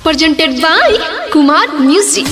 presented by Kumar Music.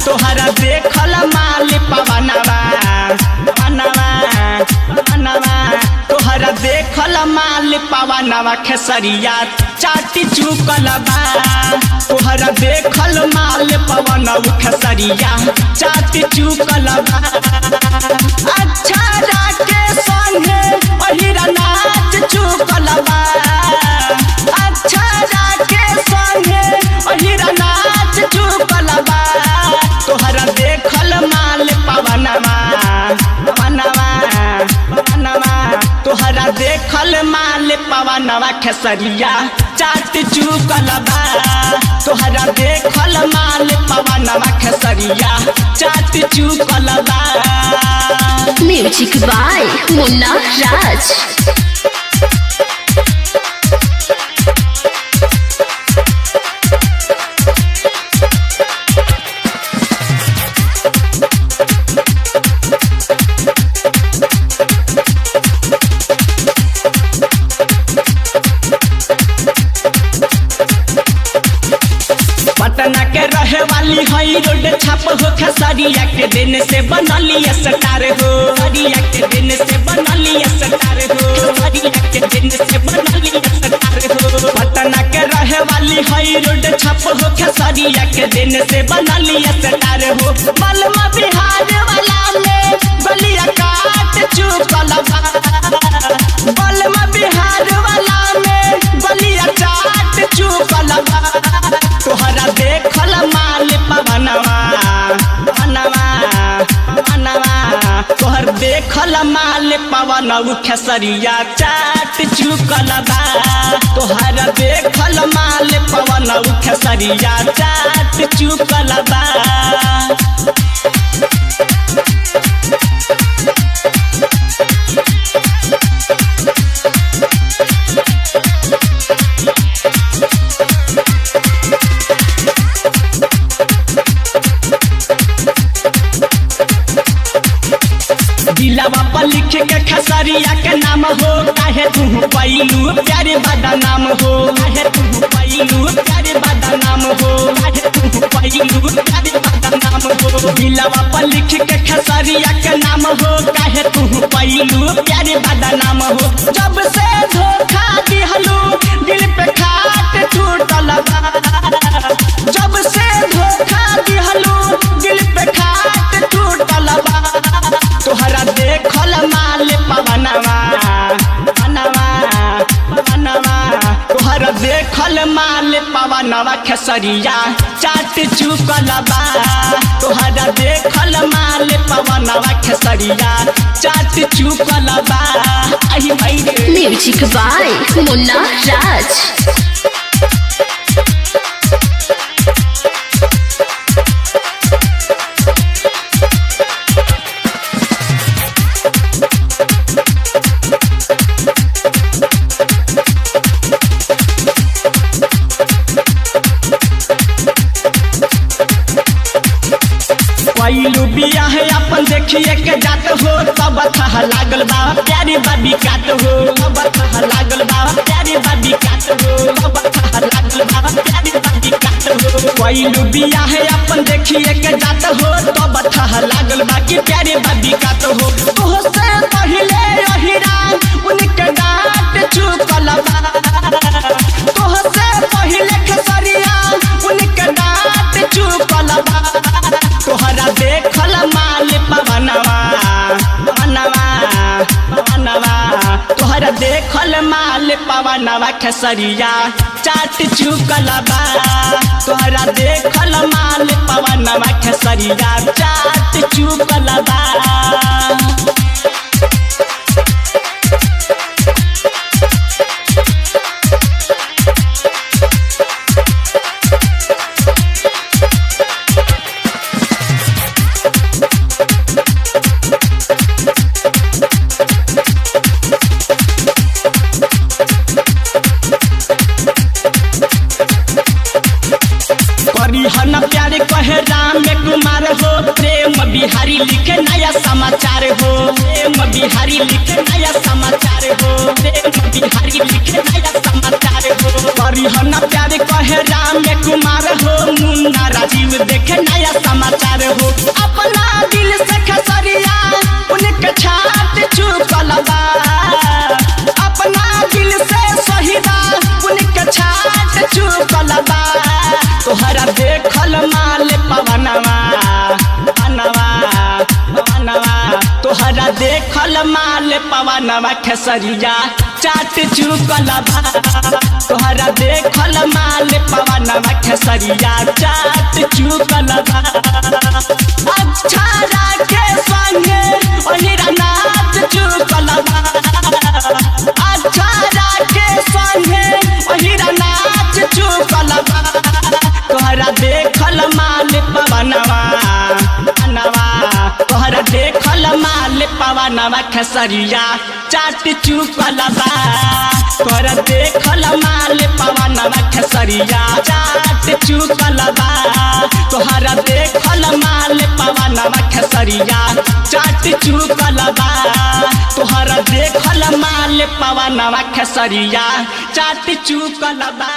तोहरा देखल माल पवनवा तोहरा देखल माल पवनवा खेसरिया चाटी चुकल बा तोहरा देखल माल पवनवा खेसरिया चाटी चुकल बा अच्छा राके संगे ओहिरा नाच चुकल बा अच्छा राके संगे ओहिरा नाच चुकल बा तोहरा देखल माल पवनवा तोहरा देखल माल पवनवा खेसरिया चाट चुकल बा तोहरा देखल माल पवनवा खेसरिया चाट चुकल बा। Music by Munna Raj. Patna के रहे वाली हई रोड छाप हो खेसरिया के दिन से बनली स्टार हो खेसरिया के दिन से बनली स्टार हो खेसरिया के दिन से बनली स्टार हो पटना के रहे वाली हई रोड छाप हो खेसरिया के दिन से बनली स्टार हो बलमा बिहार वाला में गलिया काट चुकल बा बलमा बिहार वाला में गलिया काट चुकल बा तोहरा देखल माल पवनवा तोहर देखल माल पवनवा खेसरिया चाट चुकल बा तोहरा देखल माल पवनवा खेसरिया चाट चुकल बा। दिलवा पर लिख के खेसरिया के नाम हो काहे तू पैलू प्यारे बड़ा नाम हो काहे तू पैलू प्यारे बड़ा नाम हो काहे तू पैलू प्यारे बड़ा नाम हो दिलवा पर लिख के खेसरिया के नाम हो काहे तू पैलू प्यारे बड़ा नाम हो जब से धोखा दिहलू दिल पे खाट टूटल बा जब से धोखा दिहलू दिल पे खाट टूटल बा तोहरा देखल माल पवनवा तोहरा देखल माल पवनवा खेसरिया चाट चुकल बा तोहरा देखल माल पवनवा खेसरिया चाट चुकल बा। Music by Munna Raj. पैलू बिया है अपन देखिए के जात हो तब था लागल बा प्यारी बाबी काट हो तब था लागल बा प्यारी बाबी काट हो तब था लागल बा प्यारी बाबी काट हो पैलू बिया है अपन देखिए के जात हो तब था लागल बा कि प्यारी बाबी काट हो तोह से पहले ओहिरा उनके डांट चुकल बा तोह से पहले खेसरिया उनके डांट चुकल बा तोहरा देखल माल पवनवा खेसरिया चाट चुकल बा तोहरा देखल माल पवनवा खेसरिया चाट चुकल बा हन प्यारे कहे राम कुमार हो प्रेम बिहारी लिखे नया समाचार हो प्रेम बिहारी लिखे नया समाचार हो प्रेम बिहारी लिखे नया समाचार हो हन प्यारे कहे राम कुमार हो मुन्ना राजीव देखे नया समाचार हो अपना दिल से खेसरिया उनके छाट चुकल बा अपना दिल से शहीदा उनके छाट चुकल बा तोहरा देखल माल पवनवा तोहरा देखल माल पवनवा खेसरिया चाट चुकल बा तोहरा देखल माल पवनवा खेसरिया चाट चुकल बा अक्षरा के संगे ओहिरा नाच चुकल बा अक्षरा के संगे ओहिरा नाच चुकल बा तोहरा देखल माल पवनवा तोहरा देखल माल पवनवा खेसरिया चाट चुकल बा तोहरा देखल माल पवनवा खेसरिया चाट चुकल बा तोहरा देखल माल पवनवा खेसरिया चाट चुकल बा तोहरा देखल माल पवनवा खेसरिया चाट चुकल बा।